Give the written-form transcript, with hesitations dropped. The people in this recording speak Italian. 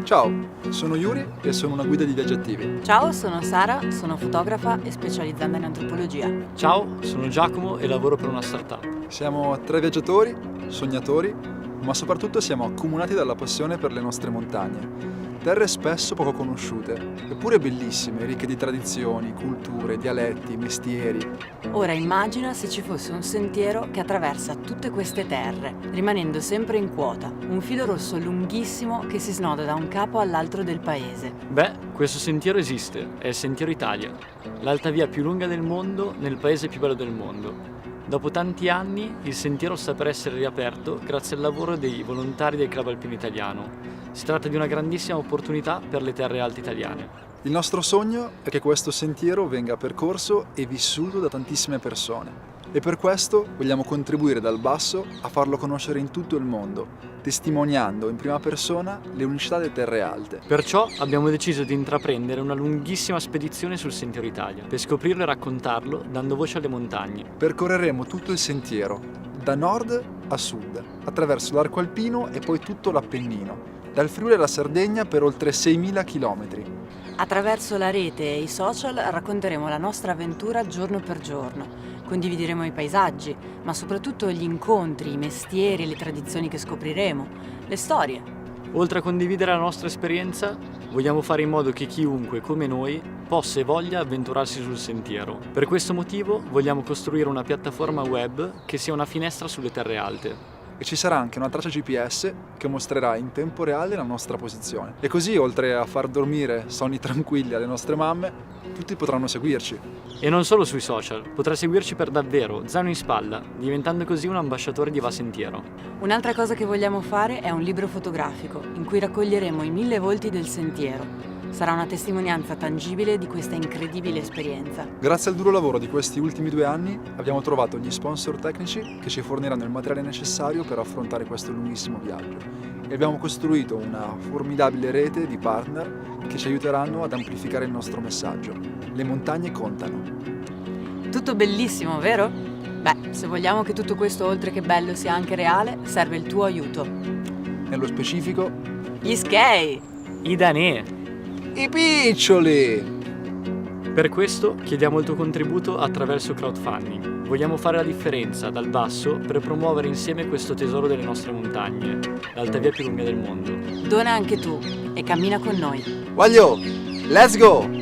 Ciao, sono Yuri e sono una guida di viaggi attivi. Ciao, sono Sara, sono fotografa e specializzata in antropologia. Ciao, sono Giacomo e lavoro per una startup. Siamo tre viaggiatori, sognatori, ma soprattutto siamo accomunati dalla passione per le nostre montagne. Terre spesso poco conosciute, eppure bellissime, ricche di tradizioni, culture, dialetti, mestieri. Ora immagina se ci fosse un sentiero che attraversa tutte queste terre, rimanendo sempre in quota, un filo rosso lunghissimo che si snoda da un capo all'altro del paese. Beh, questo sentiero esiste, è il Sentiero Italia, l'alta via più lunga del mondo nel paese più bello del mondo. Dopo tanti anni il sentiero sta per essere riaperto grazie al lavoro dei volontari del Club Alpino Italiano. Si tratta di una grandissima opportunità per le terre alte italiane. Il nostro sogno è che questo sentiero venga percorso e vissuto da tantissime persone. E per questo vogliamo contribuire dal basso a farlo conoscere in tutto il mondo, testimoniando in prima persona le unicità delle terre alte. Perciò abbiamo deciso di intraprendere una lunghissima spedizione sul Sentiero Italia, per scoprirlo e raccontarlo dando voce alle montagne. Percorreremo tutto il sentiero, da nord a sud, attraverso l'arco alpino e poi tutto l'Appennino, dal Friuli alla Sardegna per oltre 6.000 chilometri. Attraverso la rete e i social racconteremo la nostra avventura giorno per giorno. Condivideremo i paesaggi, ma soprattutto gli incontri, i mestieri e le tradizioni che scopriremo, le storie. Oltre a condividere la nostra esperienza, vogliamo fare in modo che chiunque, come noi, possa e voglia avventurarsi sul sentiero. Per questo motivo vogliamo costruire una piattaforma web che sia una finestra sulle terre alte. E ci sarà anche una traccia GPS che mostrerà in tempo reale la nostra posizione. E così, oltre a far dormire sonni tranquilli alle nostre mamme, tutti potranno seguirci. E non solo sui social, potrà seguirci per davvero, zaino in spalla, diventando così un ambasciatore di Va Sentiero. Un'altra cosa che vogliamo fare è un libro fotografico in cui raccoglieremo i 1000 volti del sentiero. Sarà una testimonianza tangibile di questa incredibile esperienza. Grazie al duro lavoro di questi ultimi 2 anni abbiamo trovato gli sponsor tecnici che ci forniranno il materiale necessario per affrontare questo lunghissimo viaggio e abbiamo costruito una formidabile rete di partner che ci aiuteranno ad amplificare il nostro messaggio. Le montagne contano. Tutto bellissimo, vero? Beh, se vogliamo che tutto questo oltre che bello sia anche reale, serve il tuo aiuto. Nello specifico, Gli skei! I danè! i piccioli! Per questo chiediamo il tuo contributo attraverso crowdfunding. Vogliamo fare la differenza dal basso per promuovere insieme questo tesoro delle nostre montagne, l'alta via più lunga del mondo. Dona anche tu e cammina con noi. Voglio! Let's go!